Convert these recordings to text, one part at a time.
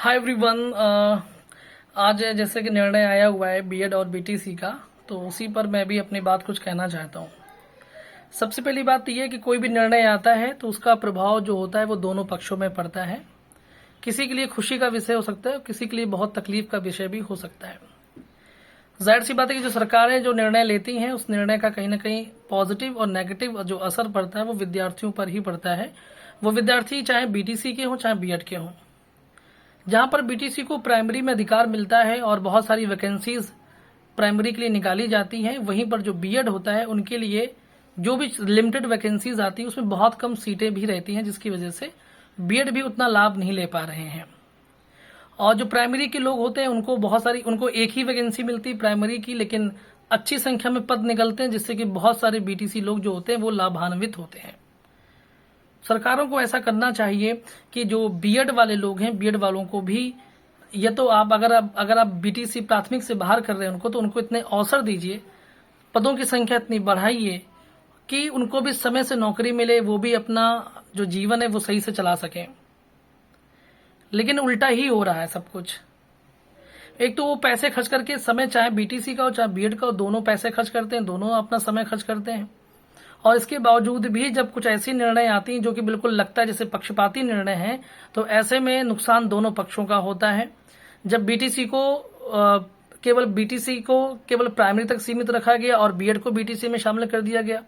Hi everyone. आज जैसे कि निर्णय आया हुआ है बीएड और बीटीसी का, तो उसी पर मैं भी अपनी बात कुछ कहना चाहता हूँ। सबसे पहली बात यह है कि कोई भी निर्णय आता है तो उसका प्रभाव जो होता है वो दोनों पक्षों में पड़ता है। किसी के लिए खुशी का विषय हो सकता है, किसी के लिए बहुत तकलीफ का विषय भी हो सकता है। जाहिर सी बात है कि जो सरकारें जो निर्णय लेती हैं उस निर्णय का कहीं ना कहीं पॉजिटिव और नेगेटिव जो असर पड़ता है वो विद्यार्थियों पर ही पड़ता है। वो विद्यार्थी चाहे बीटीसी के हों चाहे बीएड के हों। जहां पर बीटीसी को प्राइमरी में अधिकार मिलता है और बहुत सारी वैकेंसीज प्राइमरी के लिए निकाली जाती हैं, वहीं पर जो बीएड होता है उनके लिए जो भी लिमिटेड वैकेंसीज आती है उसमें बहुत कम सीटें भी रहती हैं, जिसकी वजह से बीएड भी उतना लाभ नहीं ले पा रहे हैं। और जो प्राइमरी के लोग होते हैं उनको एक ही वैकेंसी मिलती है प्राइमरी की, लेकिन अच्छी संख्या में पद निकलते हैं, जिससे कि बहुत सारे बीटीसी लोग जो होते हैं वो लाभान्वित होते हैं। सरकारों को ऐसा करना चाहिए कि जो बीएड वाले लोग हैं, बीएड वालों को भी ये तो आप अगर आप बीटीसी प्राथमिक से बाहर कर रहे हैं तो उनको इतने अवसर दीजिए, पदों की संख्या इतनी बढ़ाइए कि उनको भी समय से नौकरी मिले, वो भी अपना जो जीवन है वो सही से चला सकें। लेकिन उल्टा ही हो रहा है सब कुछ। एक तो वो पैसे खर्च करके समय, चाहे बीटीसी का हो चाहे बीएड का हो, दोनों पैसे खर्च करते हैं, दोनों अपना समय खर्च करते हैं। और इसके बावजूद भी जब कुछ ऐसी निर्णय आती हैं जो कि बिल्कुल लगता है जैसे पक्षपाती निर्णय है, तो ऐसे में नुकसान दोनों पक्षों का होता है। जब बीटीसी को केवल प्राइमरी तक सीमित रखा गया और बीएड को बीटीसी में शामिल कर दिया गया,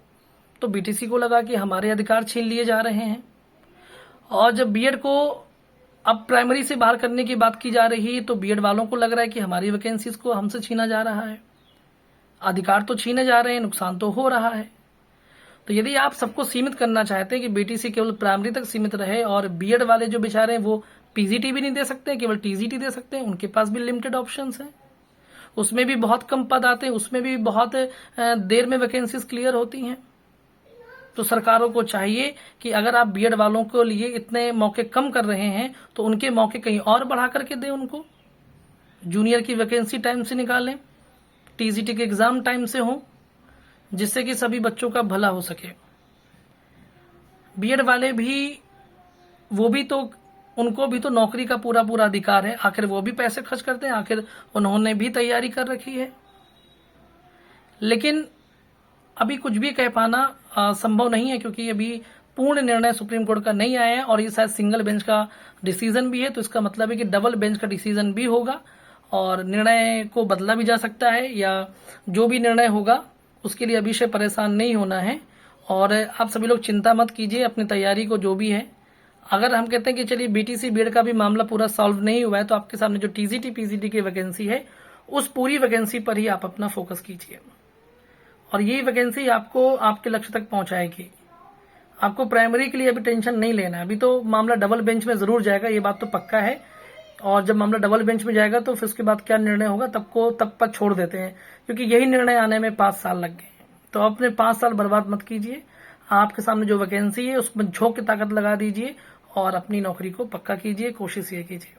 तो बीटीसी को लगा कि हमारे अधिकार छीन लिए जा रहे हैं। और जब बीएड को अब प्राइमरी से बाहर करने की बात की जा रही है तो बीएड वालों को लग रहा है कि हमारी वैकेंसीज को हमसे छीना जा रहा है। अधिकार तो छीने जा रहे हैं, नुकसान तो हो रहा है। तो यदि आप सबको सीमित करना चाहते हैं कि बीटीसी केवल प्राइमरी तक सीमित रहे और बीएड वाले जो बेचारे हैं वो पीजीटी भी नहीं दे सकते, केवल टीजीटी दे सकते हैं, उनके पास भी लिमिटेड ऑप्शंस हैं, उसमें भी बहुत कम पद आते हैं, उसमें भी बहुत देर में वैकेंसीज क्लियर होती हैं। तो सरकारों को चाहिए कि अगर आप बीएड वालों के लिए इतने मौके कम कर रहे हैं तो उनके मौके कहीं और बढ़ा करके दें, उनको जूनियर की वैकेंसी टाइम से निकालें, टीजीटी के एग्जाम टाइम से हो, जिससे कि सभी बच्चों का भला हो सके। बीएड वाले भी उनको भी तो नौकरी का पूरा पूरा अधिकार है, आखिर वो भी पैसे खर्च करते हैं, आखिर उन्होंने भी तैयारी कर रखी है। लेकिन अभी कुछ भी कह पाना संभव नहीं है, क्योंकि अभी पूर्ण निर्णय सुप्रीम कोर्ट का नहीं आया है और ये शायद सिंगल बेंच का डिसीजन भी है, तो इसका मतलब है कि डबल बेंच का डिसीजन भी होगा और निर्णय को बदला भी जा सकता है, या जो भी निर्णय होगा उसके लिए अभी से परेशान नहीं होना है। और आप सभी लोग चिंता मत कीजिए अपनी तैयारी को, जो भी है। अगर हम कहते हैं कि चलिए बीटीसी बीएड का भी मामला पूरा सॉल्व नहीं हुआ है, तो आपके सामने जो टीजीटी पीजीटी की वैकेंसी है उस पूरी वैकेंसी पर ही आप अपना फोकस कीजिए, और यही वैकेंसी आपको आपके लक्ष्य तक पहुंचाएगी। आपको प्राइमरी के लिए अभी टेंशन नहीं लेना है। अभी तो मामला डबल बेंच में जरूर जाएगा, ये बात तो पक्का है। और जब मामला डबल बेंच में जाएगा तो फिर उसके बाद क्या निर्णय होगा तब पर छोड़ देते हैं, क्योंकि यही निर्णय आने में 5 साल लग गए हैं। तो अपने 5 साल बर्बाद मत कीजिए। आपके सामने जो वैकेंसी है उसमें झोंक की ताकत लगा दीजिए और अपनी नौकरी को पक्का कीजिए, कोशिश ये कीजिए।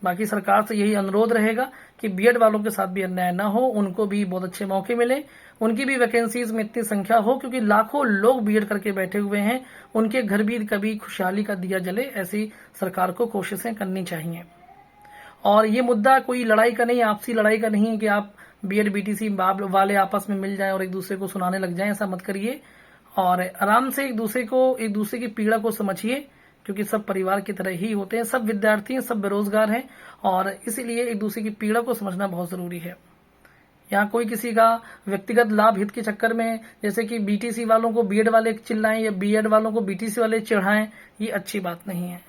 बाकी सरकार से यही अनुरोध रहेगा कि बीएड वालों के साथ भी अन्याय ना हो, उनको भी बहुत अच्छे मौके मिले, उनकी भी वैकेंसीज में इतनी संख्या हो, क्योंकि लाखों लोग बीएड करके बैठे हुए हैं, उनके घर भी कभी खुशहाली का दिया जले, ऐसी सरकार को कोशिशें करनी चाहिए। और ये मुद्दा कोई लड़ाई का नहीं, आपसी लड़ाई का नहीं है कि आप बीएड बीटीसी वाले आपस में मिल जाएं और एक दूसरे को सुनाने लग जाएं, ऐसा मत करिए। और आराम से एक दूसरे की पीड़ा को समझिए, क्योंकि सब परिवार की तरह ही होते हैं, सब विद्यार्थी हैं, सब बेरोजगार हैं, और इसीलिए एक दूसरे की पीड़ा को समझना बहुत जरूरी है। यहाँ कोई किसी का व्यक्तिगत लाभ हित के चक्कर में, जैसे कि बीटीसी वालों को बीएड वाले चिल्लाएं या बीएड वालों को बीटीसी वाले चिढ़ाएं, ये अच्छी बात नहीं है।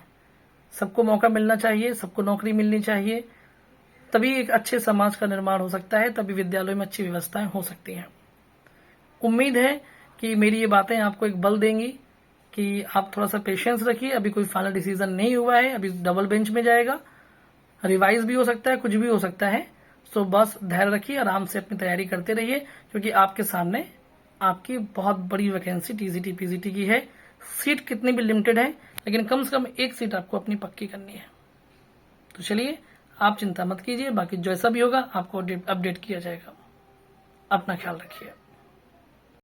सबको मौका मिलना चाहिए, सबको नौकरी मिलनी चाहिए, तभी एक अच्छे समाज का निर्माण हो सकता है, तभी विद्यालयों में अच्छी व्यवस्थाएं हो सकती हैं। उम्मीद है कि मेरी ये बातें आपको एक बल देंगी कि आप थोड़ा सा पेशेंस रखिए। अभी कोई फाइनल डिसीजन नहीं हुआ है, अभी डबल बेंच में जाएगा, रिवाइज भी हो सकता है, कुछ भी हो सकता है। तो बस धैर्य रखिए, आराम से अपनी तैयारी करते रहिए, क्योंकि आपके सामने आपकी बहुत बड़ी वैकेंसी टीजीटी पीजीटी की है। सीट कितनी भी लिमिटेड है, लेकिन कम से कम एक सीट आपको अपनी पक्की करनी है। तो चलिए, आप चिंता मत कीजिए, बाकी जैसा भी होगा आपको अपडेट किया जाएगा। अपना ख्याल रखिए।